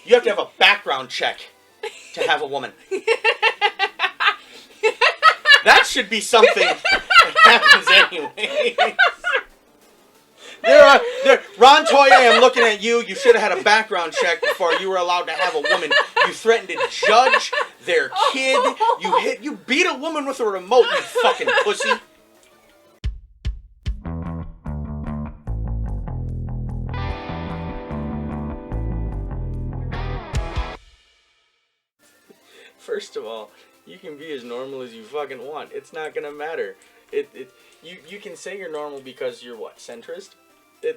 You have to have a background check to have a woman. That should be something that happens anyway. Ron Toya, I'm looking at you. You should have had a background check before you were allowed to have a woman. You threatened to judge their kid. You beat a woman with a remote, you fucking pussy. First of all, you can be as normal as you fucking want. It's not gonna matter. You can say you're normal because you're what, centrist?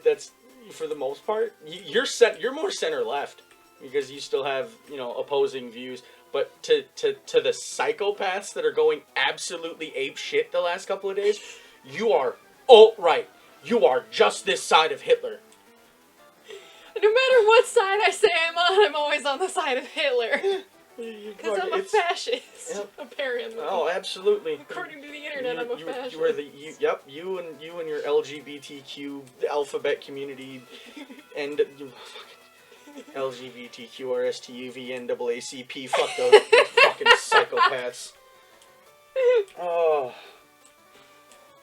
That's for the most part. You're more center left because you still have, you know, opposing views. But to the psychopaths that are going absolutely ape shit the last couple of days, you are alt-right. You are just this side of Hitler. No matter what side I say I'm on, I'm always on the side of Hitler. Because I'm a fascist, yep. Apparently. Oh, absolutely. According to the internet, I'm a fascist. You and your LGBTQ alphabet community and LGBTQRSTUVNAACP. Fuck those fucking psychopaths. Oh.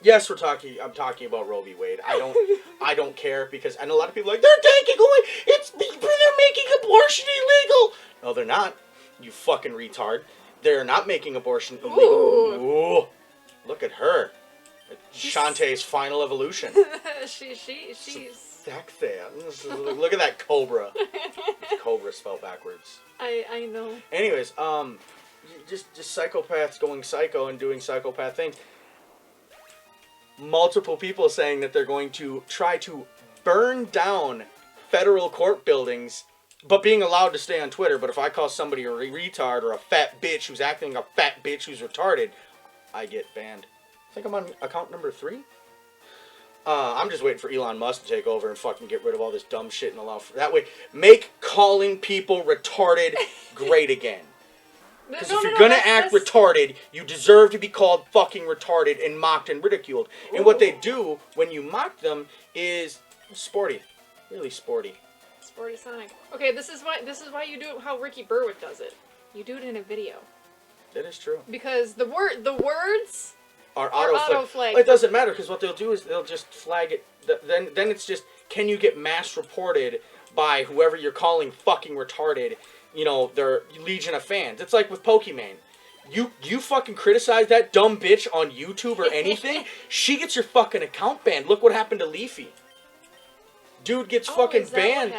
Yes, I'm talking about Roe v. Wade. I don't care because I know a lot of people are like, they're taking away, they're making abortion illegal. No, they're not. You fucking retard. They're not making abortion illegal. Ooh. Look at her. Shantae's final evolution. she's... Back there. Look at that cobra. Cobra spelled backwards. I know. Anyways, just psychopaths going psycho and doing psychopath things. Multiple people saying that they're going to try to burn down federal court buildings, but being allowed to stay on Twitter. But if I call somebody a retard or a fat bitch who's acting like a fat bitch who's retarded, I get banned. I think I'm on account number 3. I'm just waiting for Elon Musk to take over and fucking get rid of all this dumb shit and allow for that way. Make calling people retarded great again. Because if you're gonna act retarded, you deserve to be called fucking retarded and mocked and ridiculed. Ooh. And what they do when you mock them is sporty, really sporty. Sporty Sonic. Okay, this is why you do it how Ricky Berwick does it. You do it in a video. That is true. Because the words are auto-flagged. It doesn't matter because what they'll do is they'll just flag it. Then it's just, can you get mass reported by whoever you're calling fucking retarded? You know, their legion of fans. It's like with Pokemon. You fucking criticize that dumb bitch on YouTube or anything, she gets your fucking account banned. Look what happened to Leafy. Dude gets fucking banned.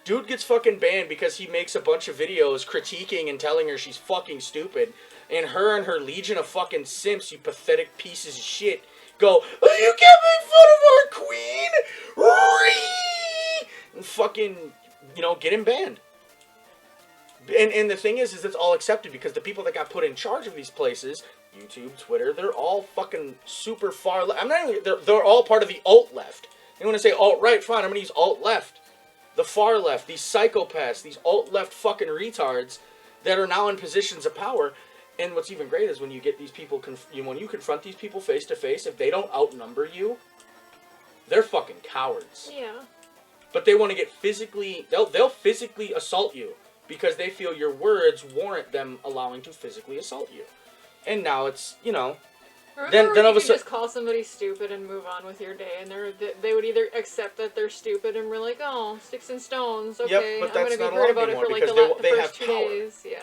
Dude gets fucking banned because he makes a bunch of videos critiquing and telling her she's fucking stupid. And her legion of fucking simps, you pathetic pieces of shit, go, oh, you can't make fun of our queen! And fucking, you know, get him banned. And the thing is it's all accepted because the people that got put in charge of these places, YouTube, Twitter, they're all fucking super far left. I'm not even, they're all part of the alt-left. You want to say alt-right? Fine, I'm going to use alt-left. The far left, these psychopaths, these alt-left fucking retards that are now in positions of power. And what's even great is when you get these people, when you confront these people face to face, if they don't outnumber you, they're fucking cowards. Yeah. But they want to get physically, they'll physically assault you because they feel your words warrant them allowing to physically assault you. And now it's, you know, then all of a sudden, just call somebody stupid and move on with your day, and they would either accept that they're stupid and we're like, oh, sticks and stones, okay, yep, but I'm gonna be heard about it for like the first 2 days. Yeah.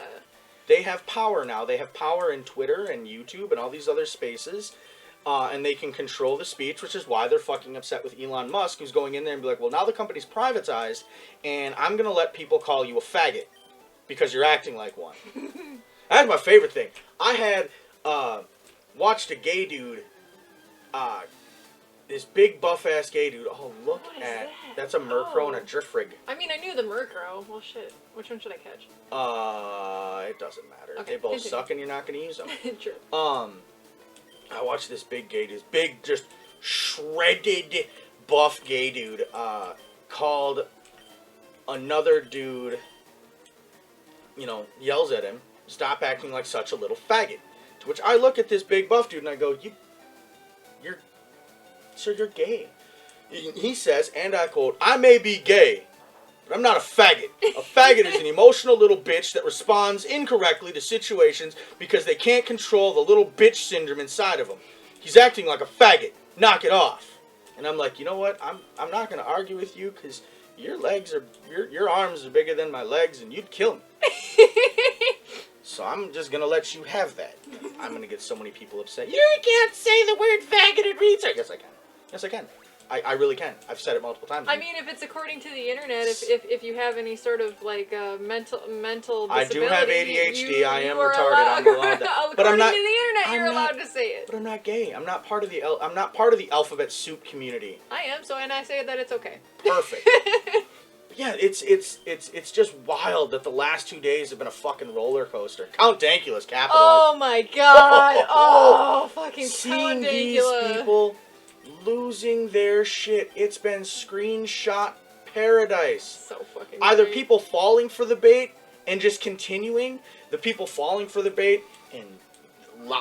They have power now. They have power in Twitter and YouTube and all these other spaces, and they can control the speech, which is why they're fucking upset with Elon Musk, who's going in there and be like, well, now the company's privatized, and I'm gonna let people call you a faggot because you're acting like one. That's my favorite thing. I had watched a gay dude, this big buff-ass gay dude. Oh, look at that's a Murkrow and a Drifrig. I mean, I knew the Murkrow. Well, shit. Which one should I catch? It doesn't matter. Okay, they both suck and you're not going to use them. True. I watched this big gay dude, big, just shredded buff gay dude, called another dude, you know, yells at him, stop acting like such a little faggot. To which I look at this big buff dude and I go, Sir, you're gay. He says, and I quote, I may be gay, but I'm not a faggot. A faggot is an emotional little bitch that responds incorrectly to situations because they can't control the little bitch syndrome inside of them. He's acting like a faggot. Knock it off. And I'm like, you know what? I'm not going to argue with you because your legs are, your arms are bigger than my legs and you'd kill me. So I'm just going to let you have that. I'm going to get so many people upset. You can't say the word faggot and retard. Yes, I can. Yes, I can. I really can. I've said it multiple times. I mean, if it's according to the internet, if you have any sort of like mental disability, I do have ADHD. I am retarded. Allowed, I'm allowed that. But I'm not. According to the internet, you're allowed to say it. But I'm not gay. I'm not part of the alphabet soup community. I am. So, and I say that it's okay. Perfect. Yeah, it's just wild that the last 2 days have been a fucking roller coaster. Count Dankula's capitalized. Oh my god! Oh, fucking seeing Count these Dankula. people losing their shit. It's been screenshot paradise. So fucking Either great. people falling for the bait and just continuing, the people falling for the bait and,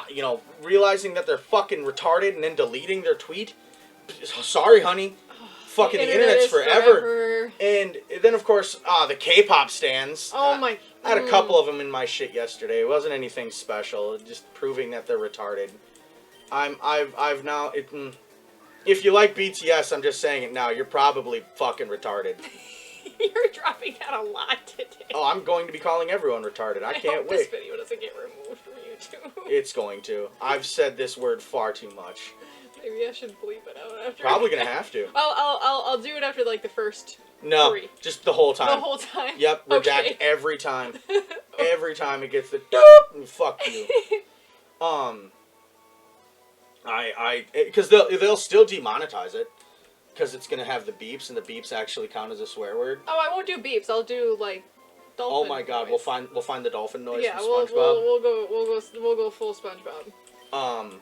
you know, realizing that they're fucking retarded and then deleting their tweet. Sorry, honey. Fucking the internet's forever. And then, of course, the K-pop stands. Oh my. I had a couple of them in my shit yesterday. It wasn't anything special. Just proving that they're retarded. I've now. If you like BTS, I'm just saying it now. You're probably fucking retarded. You're dropping that a lot today. Oh, I'm going to be calling everyone retarded. I can't hope wait. This video doesn't get removed from YouTube. It's going to. I've said this word far too much. Maybe I should bleep it out after. Probably gonna have to. I'll do it after like the first. No, 3. just the whole time. The whole time. Yep, redact Okay. every time. Every time it gets the doop and fuck you. Because they'll still demonetize it because it's gonna have the beeps and the beeps actually count as a swear word. Oh, I won't do beeps. I'll do like dolphin. Oh my god, noise. we'll find the dolphin noise Yeah, from we'll SpongeBob. we'll go full SpongeBob.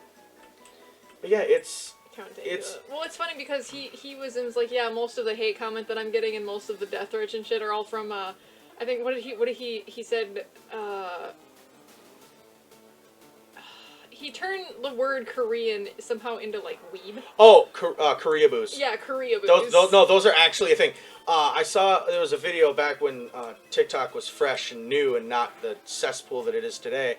But yeah, it's well, it's funny because he was like, yeah, most of the hate comment that I'm getting and most of the death threats and shit are all from I think what did he said he turned the word Korean somehow into like weeb. Oh, Korea boos. Yeah, Korea boos. Those are actually a thing. I saw there was a video back when TikTok was fresh and new and not the cesspool that it is today,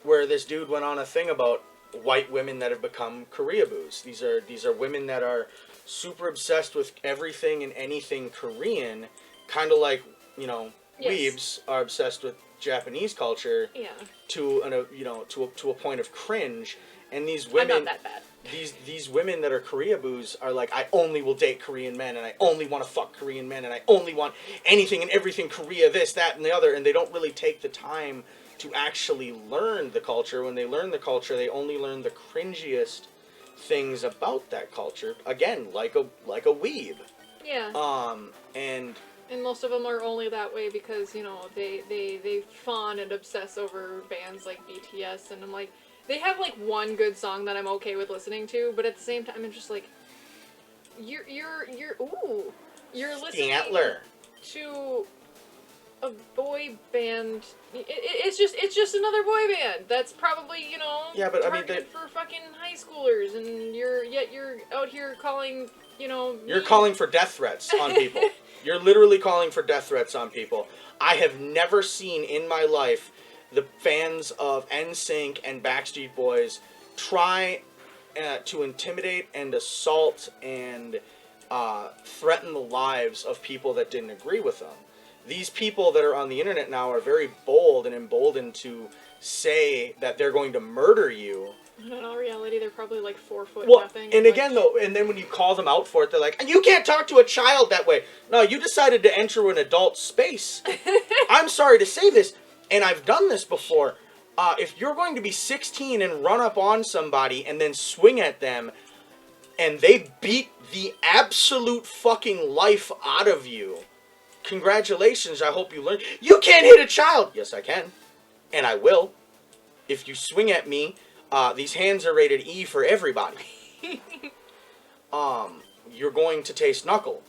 where this dude went on a thing about white women that have become Korea boos. These are women that are super obsessed with everything and anything Korean, kind of like, you know, yes. weebs are obsessed with Japanese culture. Yeah. To a point of cringe, and these women. I'm not that bad. These women that are Korea boos are like, I only will date Korean men, and I only want to fuck Korean men, and I only want anything and everything Korea, this, that, and the other, and they don't really take the time to actually learn the culture. When they learn the culture, they only learn the cringiest things about that culture. Again, like a weeb. Yeah. And most of them are only that way because, you know, they fawn and obsess over bands like BTS, and I'm like, they have like one good song that I'm okay with listening to, but at the same time I'm just like, you're listening to a boy band. It's just another boy band that's probably, you know, yeah, but targeted for fucking high schoolers, and you're out here calling, you know, you're calling for death threats on people. You're literally calling for death threats on people. I have never seen in my life the fans of NSYNC and Backstreet Boys try to intimidate and assault and threaten the lives of people that didn't agree with them. These people that are on the internet now are very bold and emboldened to say that they're going to murder you. In all reality, they're probably like 4 foot nothing. And again, though, and then when you call them out for it, they're like, you can't talk to a child that way. No, you decided to enter an adult space. I'm sorry to say this, and I've done this before. If you're going to be 16 and run up on somebody and then swing at them, and they beat the absolute fucking life out of you, congratulations, I hope you learn. You can't hit a child! Yes, I can. And I will. If you swing at me, these hands are rated E for everybody. You're going to taste knuckle.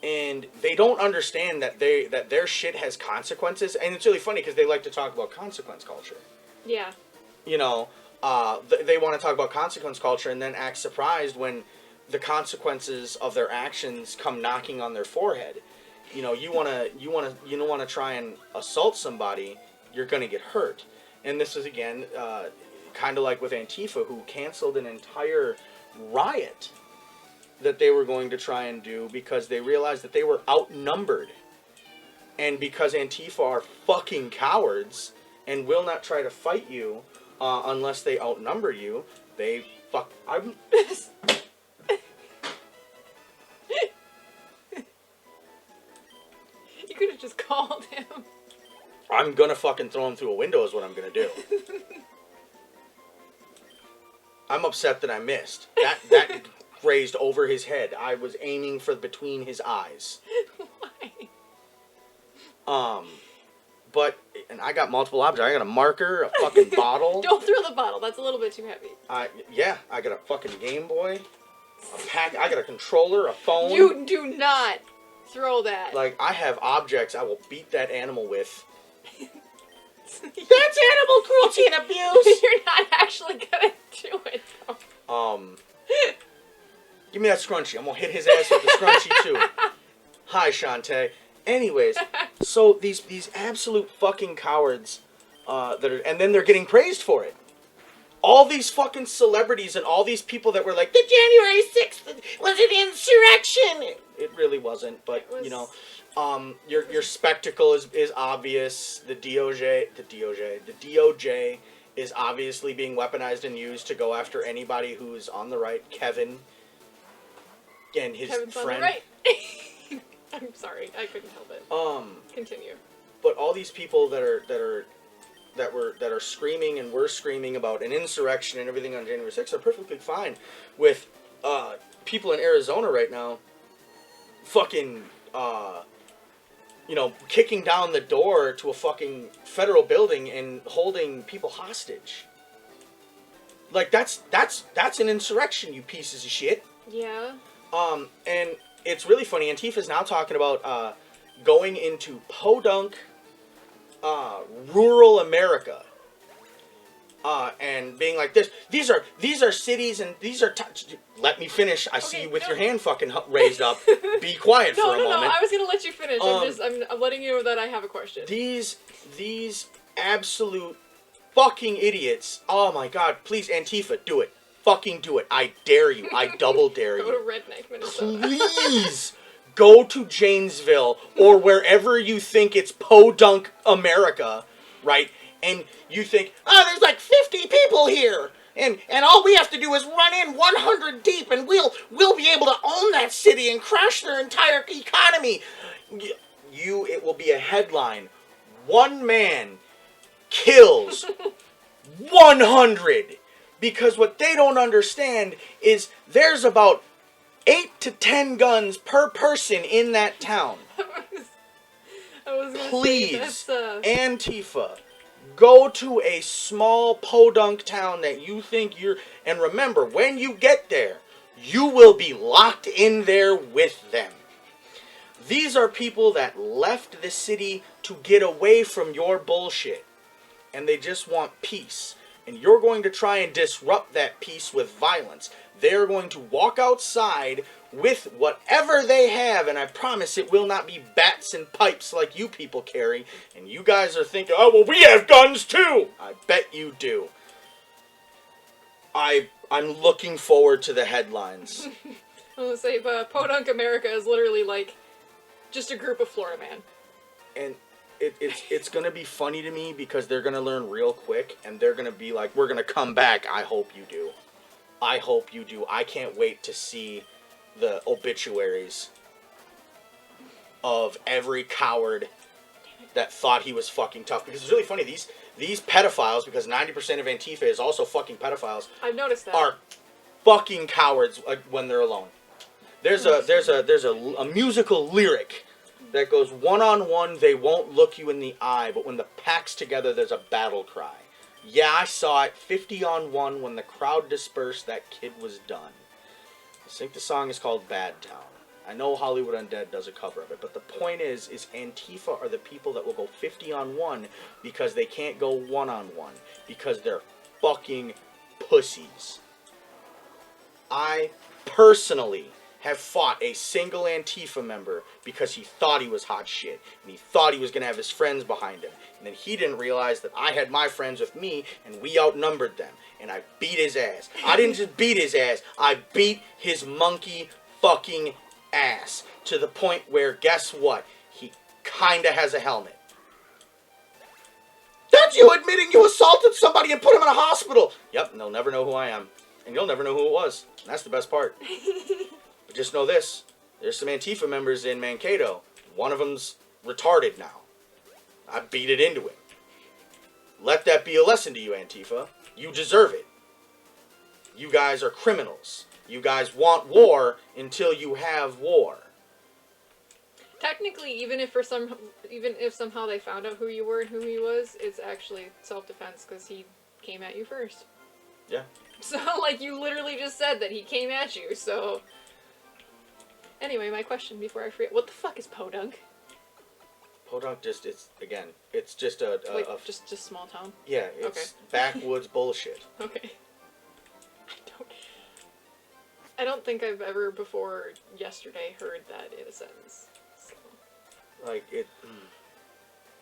And they don't understand that their shit has consequences. And it's really funny because they like to talk about consequence culture. Yeah. You know, they want to talk about consequence culture and then act surprised when the consequences of their actions come knocking on their forehead. you know, you wanna try and assault somebody, you're gonna get hurt. And this is again kind of like with Antifa, who canceled an entire riot that they were going to try and do because they realized that they were outnumbered. And because Antifa are fucking cowards and will not try to fight you unless they outnumber you, they fuck. You could have just called him. I'm gonna fucking throw him through a window is what I'm gonna do. I'm upset that I missed. That grazed over his head. I was aiming for between his eyes. Why? But, and I got multiple objects. I got a marker, a fucking bottle. Don't throw the bottle. That's a little bit too heavy. Yeah, I got a fucking Game Boy. I got a controller, a phone. You do not throw that. Like, I have objects I will beat that animal with. That's animal cruelty and abuse! You're not actually gonna do it, though. Give me that scrunchie. I'm gonna hit his ass with the scrunchie, too. Hi, Shantae. Anyways, so these absolute fucking cowards, and then they're getting praised for it. All these fucking celebrities and all these people that were like, the January 6th was an insurrection! It really wasn't, but, you know, your spectacle is obvious. The DOJ is obviously being weaponized and used to go after anybody who's on the right. Kevin and his Kevin's friend. On the right. I'm sorry, I couldn't help it. Continue. But all these people that are screaming and were screaming about an insurrection and everything on January 6th are perfectly fine with people in Arizona right now fucking you know, kicking down the door to a fucking federal building and holding people hostage. Like, that's an insurrection, you pieces of shit. Yeah. And it's really funny. Antifa's now talking about going into podunk rural America and being like this. These are cities and these are. Let me finish. I see you with your hand fucking raised up. Be quiet for a moment. No. I was gonna let you finish. I'm letting you know that I have a question. These absolute fucking idiots. Oh my god! Please, Antifa, do it. Fucking do it. I dare you. I double dare you. Go to Redneck, Minnesota. Please go to Janesville or wherever you think it's podunk America, right? And you think, oh, there's like 50 people here. And all we have to do is run in 100 deep and we'll be able to own that city and crash their entire economy. It will be a headline. One man kills 100. Because what they don't understand is there's about 8 to 10 guns per person in that town. Please, Antifa, go to a small podunk town that you think you're... And remember, when you get there, you will be locked in there with them. These are people that left the city to get away from your bullshit. And they just want peace. And you're going to try and disrupt that peace with violence. They're going to walk outside with whatever they have, and I promise it will not be bats and pipes like you people carry. And you guys are thinking, oh, well, we have guns too! I bet you do. I'm looking forward to the headlines. I was going to say, Podunk America is literally like just a group of Florida man. And it's going to be funny to me because they're going to learn real quick, and they're going to be like, we're going to come back. I hope you do. I hope you do. I can't wait to see the obituaries of every coward that thought he was fucking tough. Because it's really funny, these pedophiles, because 90% of Antifa is also fucking pedophiles. I've noticed that. Are fucking cowards when they're alone. There's a musical lyric that goes, one-on-one, they won't look you in the eye, but when the pack's together, there's a battle cry. Yeah, I saw it. 50-on-1, when the crowd dispersed, that kid was done. I think the song is called Bad Town. I know Hollywood Undead does a cover of it, but the point is Antifa are the people that will go 50-on-1 because they can't go 1-on-1, because they're fucking pussies. I personally have fought a single Antifa member because he thought he was hot shit. And he thought he was going to have his friends behind him. And then he didn't realize that I had my friends with me and we outnumbered them. And I beat his ass. I didn't just beat his ass. I beat his monkey fucking ass. To the point where, guess what? He kinda has a helmet. That's you admitting you assaulted somebody and put him in a hospital. Yep, and they'll never know who I am. And you'll never know who it was. And that's the best part. But just know this. There's some Antifa members in Mankato. One of them's retarded now. I beat it into him. Let that be a lesson to you, Antifa. You deserve it. You guys are criminals. You guys want war until you have war. Technically, even if somehow they found out who you were and who he was, it's actually self-defense because he came at you first. Yeah. So, like, you literally just said that he came at you, so... Anyway, my question before I forget, what the fuck is Podunk? Podunk just, it's just a... just small town? Yeah, it's backwoods bullshit. Okay. I don't think I've ever before yesterday heard that in a sentence. So. Like, it...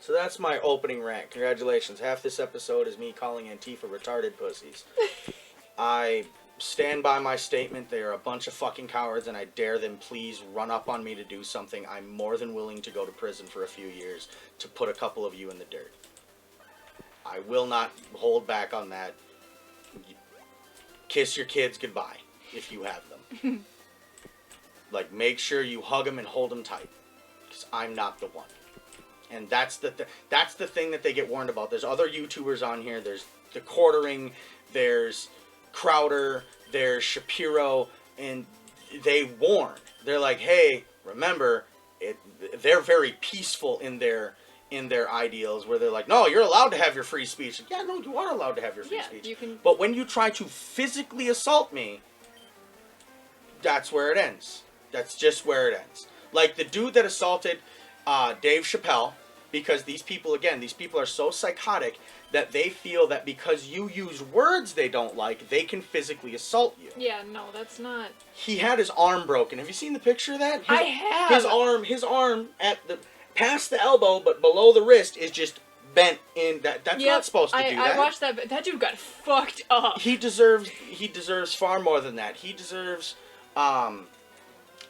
So that's my opening rant. Congratulations. Half this episode is me calling Antifa retarded pussies. I stand by my statement. They are a bunch of fucking cowards, and I dare them please run up on me to do something. I'm more than willing to go to prison for a few years to put a couple of you in the dirt. I will not hold back on that. Kiss your kids goodbye, if you have them. Like, make sure you hug them and hold them tight. Because I'm not the one. And that's the thing that they get warned about. There's other YouTubers on here. There's The Quartering. There's Crowder. There's Shapiro. And they warn. They're like, hey, remember, they're very peaceful in their ideals, where they're like, no, you're allowed to have your free speech. Yeah, no, you are allowed to have your free speech. You can... But when you try to physically assault me, that's where it ends. That's just where it ends. Like the dude that assaulted Dave Chappelle, because these people are so psychotic that they feel that because you use words they don't like, they can physically assault you. Yeah, no, that's not... He had his arm broken. Have you seen the picture of that? I have! His arm at the... past the elbow, but below the wrist is just bent in. That's not supposed to do that. I watched that, but that dude got fucked up. He deserves far more than that. He deserves,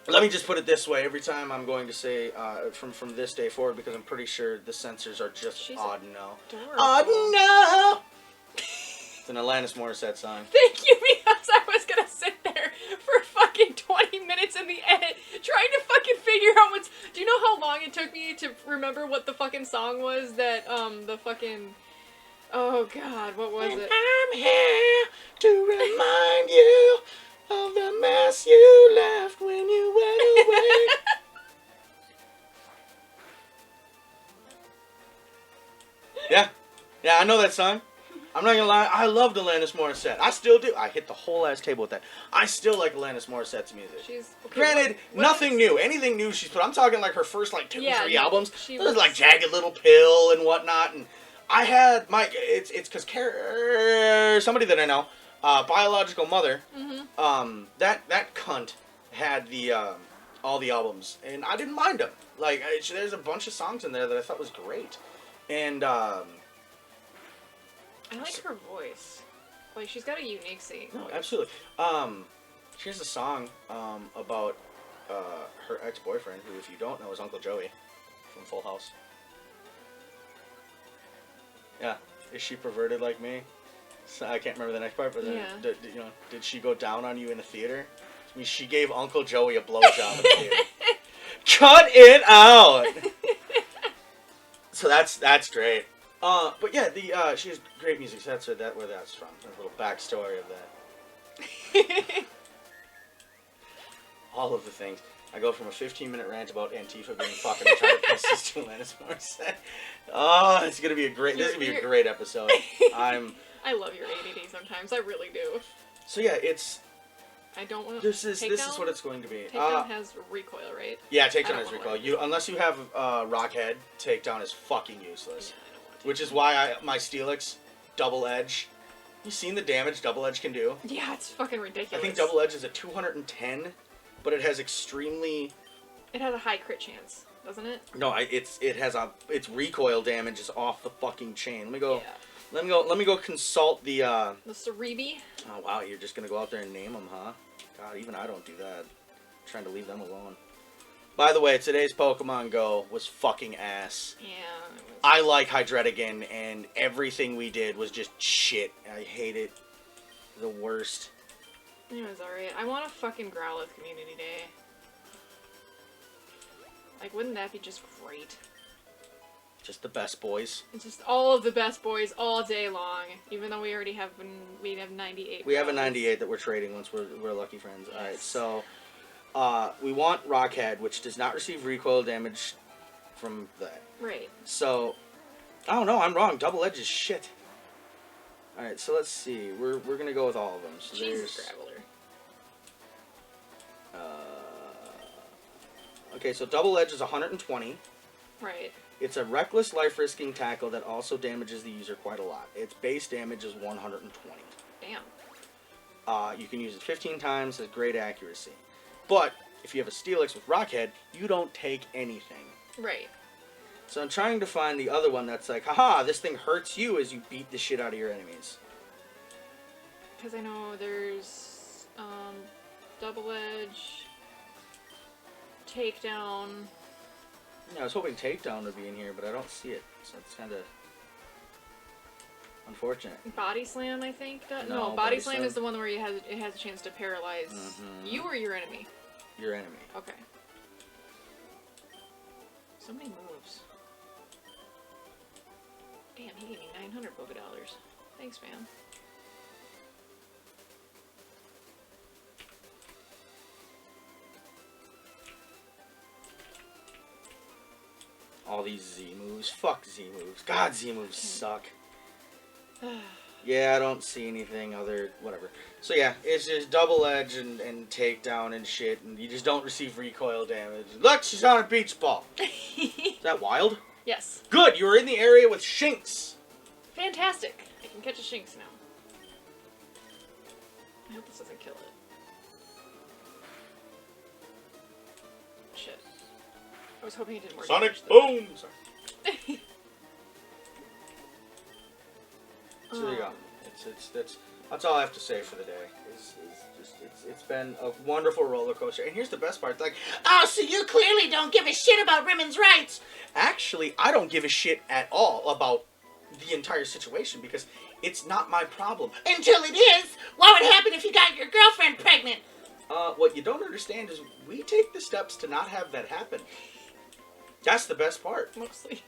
let me just put it this way. Every time I'm going to say, from this day forward, because I'm pretty sure the censors are just odd no. Odd no! It's an Alanis Morissette song. Thank you, because I was gonna sit there for fucking 20 minutes in the edit trying to fucking figure out what's... Do you know how long it took me to remember what the fucking song was that, the fucking... Oh god, what was it? I'm here to remind you of the mess you left when you went away. Yeah, I know that song. I'm not gonna lie, I loved Alanis Morissette. I still do. I hit the whole ass table with that. I still like Alanis Morissette's music. Granted, nothing new. Anything new she's put. I'm talking like her first like 2 or 3 albums. There's like Jagged Little Pill and whatnot. And I had my it's because somebody that I know, biological mother. That cunt had the all the albums, and I didn't mind them. Like there's a bunch of songs in there that I thought was great, and. I like her voice. Like, she's got a unique singing voice. No, absolutely. She has a song about her ex-boyfriend, who, if you don't know, is Uncle Joey from Full House. Yeah. Is she perverted like me? So, I can't remember the next part, but then, did she go down on you in the theater? I mean, she gave Uncle Joey a blowjob in the theater. Cut it out! So that's great. But yeah, she has great music. So that's where that's from. A little backstory of that. All of the things. I go from a 15-minute rant about Antifa being fucking retarded pussies to Alanis Morissette. Oh, it's gonna be a great. This is gonna be a great episode. I love your ADD sometimes. I really do. So yeah, it's. I don't want to. This is what it's going to be. Takedown has recoil, right? Yeah, Takedown has recoil. Unless you have Rockhead, Takedown is fucking useless. Yeah. Which is why my Steelix Double Edge. You seen the damage Double Edge can do? Yeah, it's fucking ridiculous. I think Double Edge is a 210 but it has extremely... It has a high crit chance, doesn't it? No, its recoil damage is off the fucking chain. Let me go. Yeah. Let me go consult the. The Cerebi. Oh wow, you're just gonna go out there and name them, huh? God, even I don't do that. I'm trying to leave them alone. By the way, today's Pokemon Go was fucking ass. Yeah. It was... I like Hydreigon, and everything we did was just shit. I hate it. The worst. It was alright. I want a fucking Growlithe community day. Like, wouldn't that be just great? Just the best boys. It's just all of the best boys all day long. Even though we already have we have 98. We have a 98 that we're trading once we're lucky friends. Yes. Alright, so we want Rockhead, which does not receive recoil damage from that. Right. So I don't know, I'm wrong. Double Edge is shit. Alright, so let's see. We're gonna go with all of them. So Jesus, Graveler. Okay, so Double Edge is 120. Right. It's a reckless life-risking tackle that also damages the user quite a lot. Its base damage is 120. Damn. You can use it 15 times, has great accuracy. But if you have a Steelix with Rockhead, you don't take anything. Right. So I'm trying to find the other one that's like, haha, this thing hurts you as you beat the shit out of your enemies. Because I know there's Double Edge, Takedown. Yeah, I was hoping Takedown would be in here, but I don't see it. So it's kind of unfortunate. Body Slam, I think. No, Body Slam is the one where it has a chance to paralyze you or your enemy. Your enemy. Okay. So many moves. Damn, he gave me 900 Poké Dollars. Thanks, man. All these Z moves. Fuck Z moves. God, Z moves suck. Yeah, I don't see anything other... whatever. So yeah, it's just Double Edge and Takedown and shit, and you just don't receive recoil damage. Look, she's on a beach ball. Is that wild? Yes. Good, you were in the area with Shinx. Fantastic. I can catch a Shinx now. I hope this doesn't kill it. Shit. I was hoping it did more Sonic damage, Boom! Sorry. So there you go. That's all I have to say for the day. It's been a wonderful roller coaster. And here's the best part. Like, oh, so you clearly don't give a shit about women's rights. Actually, I don't give a shit at all about the entire situation because it's not my problem. Until it is. What would happen if you got your girlfriend pregnant? What you don't understand is we take the steps to not have that happen. That's the best part. Mostly.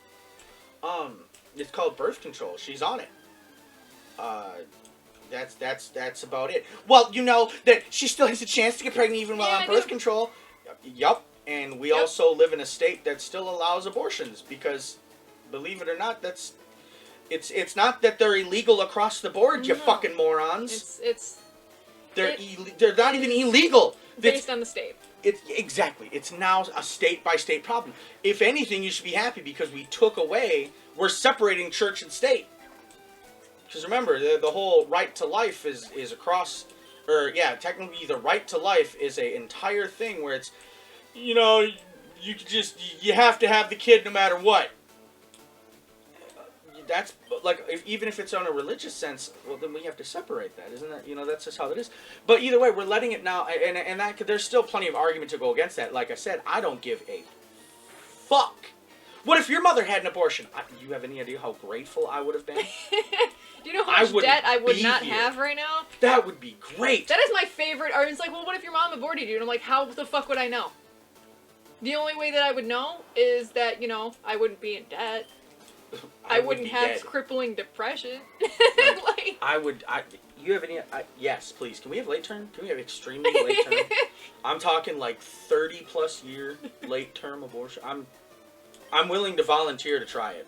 It's called birth control. She's on it. That's about it. Well, you know that she still has a chance to get pregnant even while on birth control. Yup. And we also live in a state that still allows abortions because, believe it or not, it's not that they're illegal across the board. You fucking morons. They're not even illegal. Based on the state. Exactly. It's now a state-by-state problem. If anything, you should be happy because we're separating church and state. Because remember, the whole right to life is across, technically the right to life is an entire thing where it's, you know, you have to have the kid no matter what. That's, like, even if it's on a religious sense, well, then we have to separate that, isn't that, that's just how it is. But either way, we're letting it now, and that there's still plenty of argument to go against that. Like I said, I don't give a fuck. What if your mother had an abortion? You have any idea how grateful I would have been? Do you know how much debt I would not have right now? That would be great. That is my favorite argument. It's like, well, what if your mom aborted you? And I'm like, how the fuck would I know? The only way that I would know is that, I wouldn't be in debt. I wouldn't have crippling depression. You have any... yes, please. Can we have late term? Can we have extremely late term? I'm talking like 30-plus year late term abortion. I'm willing to volunteer to try it.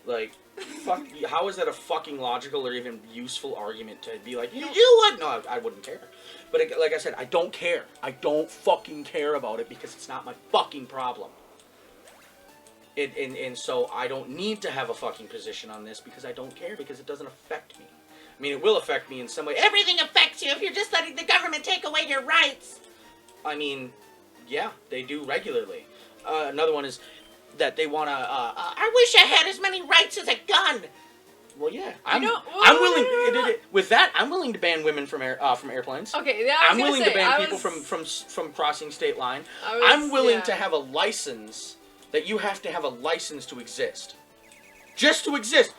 Like, fuck, how is that a fucking logical or even useful argument to be like, you would? No, I wouldn't care. But like I said, I don't care. I don't fucking care about it because it's not my fucking problem. And so I don't need to have a fucking position on this because I don't care because it doesn't affect me. I mean, it will affect me in some way. Everything affects you if you're just letting the government take away your rights. I mean, yeah, they do regularly. Another one is that they want to... I wish I had as many rights as a gun. Well, yeah. I'm willing... With that, I'm willing to ban women from airplanes. Okay, yeah, I'm willing to ban people from crossing state line. I'm willing to have a license that you have to have a license to exist. Just to exist.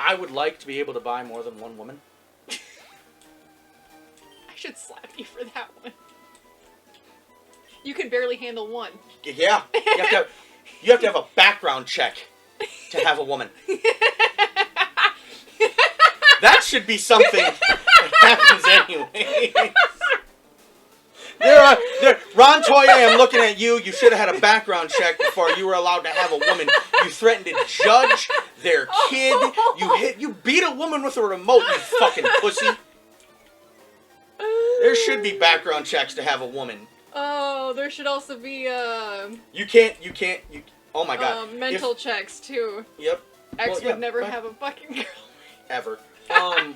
I would like to be able to buy more than one woman. I should slap you for that one. You can barely handle one. Yeah. You have to have a background check to have a woman. That should be something that happens anyway. Ron Toya, I'm looking at you. You should have had a background check before you were allowed to have a woman. You threatened to judge their kid. You beat a woman with a remote, you fucking pussy. There should be background checks to have a woman. Oh, there should also be You can't. Oh my god. Mental checks too. Yep. X would never have a fucking girl. Ever.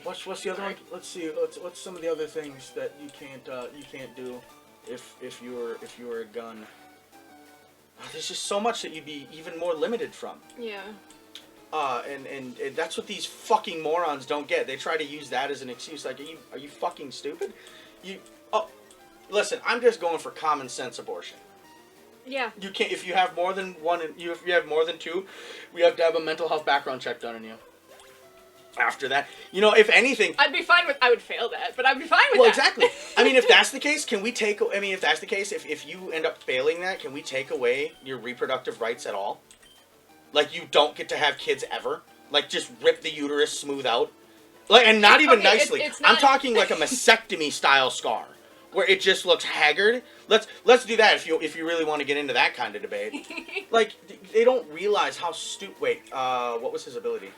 What's the other one? Let's see. What's some of the other things that you can't do if you were a gun? Oh, there's just so much that you'd be even more limited from. Yeah. And that's what these fucking morons don't get. They try to use that as an excuse. Like, are you fucking stupid? Listen, I'm just going for common sense abortion. Yeah. You can't, if you have more than one, if you have more than two, we have to have a mental health background check done on you. After that, if anything, I'd be fine with. I would fail that, but I'd be fine with that. Well, exactly. I mean, if that's the case, if that's the case, if you end up failing that, can we take away your reproductive rights at all? Like, you don't get to have kids ever? Like, just rip the uterus smooth out? Like, and not even nicely. It's not... I'm talking like a mastectomy style scar, where it just looks haggard. Let's do that if you really want to get into that kind of debate. Like, they don't realize how stupid. Wait, what was his ability?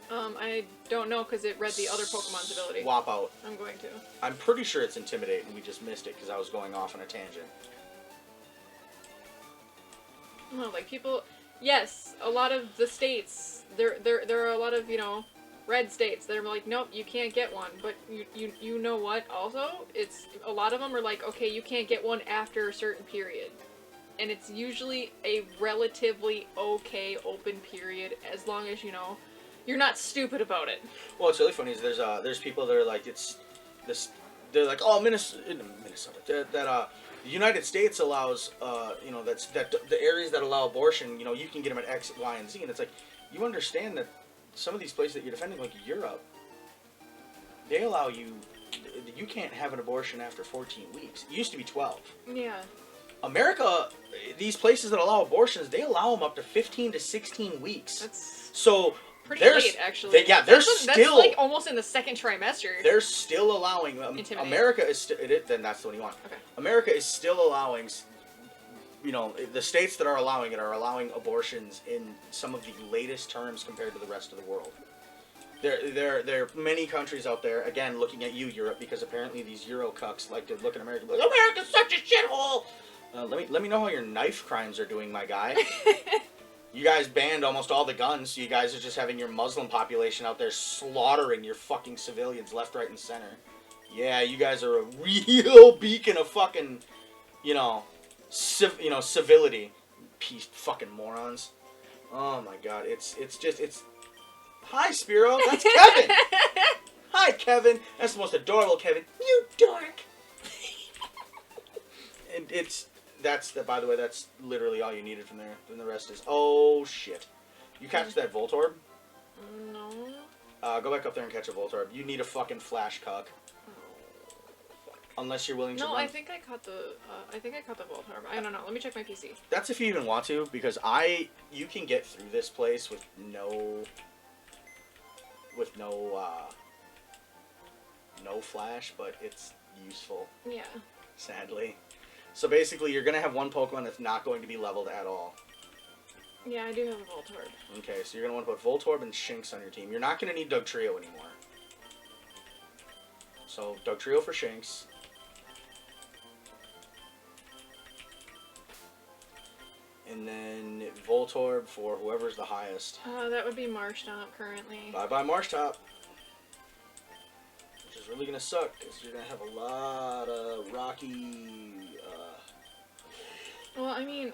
I don't know because it read the other Pokemon's ability. Swap out. I'm going to. I'm pretty sure it's Intimidate, and we just missed it because I was going off on a tangent. No, like people. Yes, a lot of the states. There are a lot of red states that are like, nope, you can't get one. But you know what? Also, it's a lot of them are like, okay, you can't get one after a certain period, and it's usually a relatively okay open period as long as you're not stupid about it. Well, what's really funny is there's people that are like, they're like, oh, Minnesota, that the United States allows, that the areas that allow abortion, you can get them at X, Y, and Z, and it's like, you understand that some of these places that you're defending, like Europe, they allow you can't have an abortion after 14 weeks. It used to be 12. Yeah. America, these places that allow abortions, they allow them up to 15 to 16 weeks. That's so. Pretty late, actually. That's like almost in the second trimester. They're still allowing America is then that's the one you want. Okay. America is still allowing, the states that are allowing abortions in some of the latest terms compared to the rest of the world. There are many countries out there, again, looking at you, Europe, because apparently these Euro cucks like to look at America and be like, America's such a shithole! Let me know how your knife crimes are doing, my guy. You guys banned almost all the guns, so you guys are just having your Muslim population out there slaughtering your fucking civilians left, right, and center. Yeah, you guys are a real beacon of fucking, civility. Piece fucking morons. Oh my god, it's. Hi, Spiro, that's Kevin! Hi, Kevin! That's the most adorable Kevin. You dork! And by the way, that's literally all you needed from there. Then the rest is, oh shit. You catch that Voltorb? No. Go back up there and catch a Voltorb. You need a fucking flash cuck. Oh, fuck. Unless you're willing to No, run. I think I caught the Voltorb. I don't know. Let me check my PC. That's if you even want to, because you can get through this place with no flash, but it's useful. Yeah. Sadly. So basically, you're going to have one Pokemon that's not going to be leveled at all. Yeah, I do have a Voltorb. Okay, so you're going to want to put Voltorb and Shinx on your team. You're not going to need Dugtrio anymore. So, Dugtrio for Shinx. And then Voltorb for whoever's the highest. That would be Marshtomp currently. Bye-bye Marshtomp. is really gonna suck because you're gonna have a lot of rocky. Well, I mean,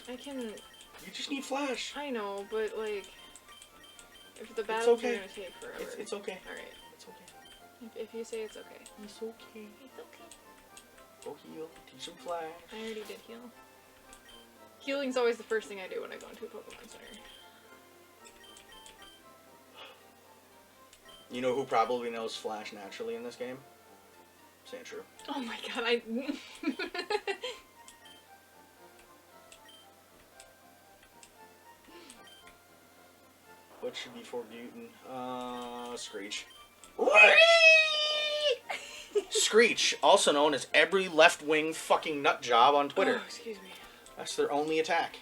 I can. You just need flash. I know, but like, if the battles are gonna take forever. It's okay. All right. It's okay. If you say it's okay. It's okay. It's okay. Go heal. Teach him flash. I already did heal. Healing's always the first thing I do when I go into a Pokemon Center. You know who probably knows flash naturally in this game? Sandshrew. Oh my god, I... What should be for Mutant? Screech. Screech, also known as every left-wing fucking nut job on Twitter. Oh, excuse me. That's their only attack.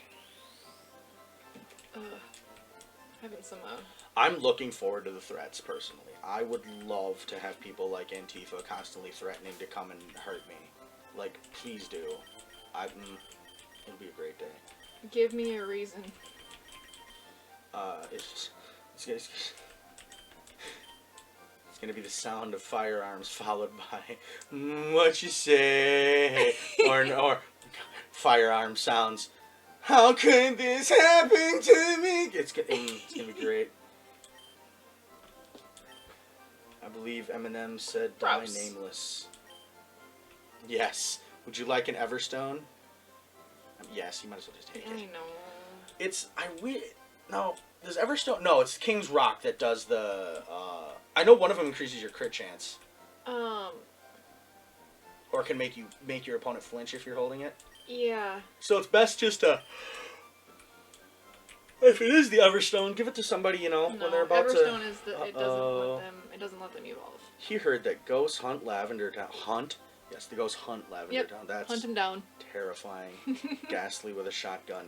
Having some, I'm looking forward to the threats, personally. I would love to have people like Antifa constantly threatening to come and hurt me. Like, please do. It'll be a great day. Give me a reason. It's gonna be the sound of firearms followed by what you say, or firearm sounds. How could this happen to me? It's gonna be great. I believe Eminem said "Die Gross. nameless." Yes. Would you like an Everstone? Yes. You might as well just take it. I know. No, does Everstone... No, it's King's Rock that does the... I know one of them increases your crit chance. Or can make your opponent flinch if you're holding it. Yeah. So it's best just to... If it is the Everstone, give it to somebody, you know, No, when they're about Everstone to... is the... It doesn't let them evolve. He heard that ghosts hunt Lavender Town. Hunt? Yes, the ghosts hunt Lavender Town. That's hunt him down. terrifying. Ghastly with a shotgun.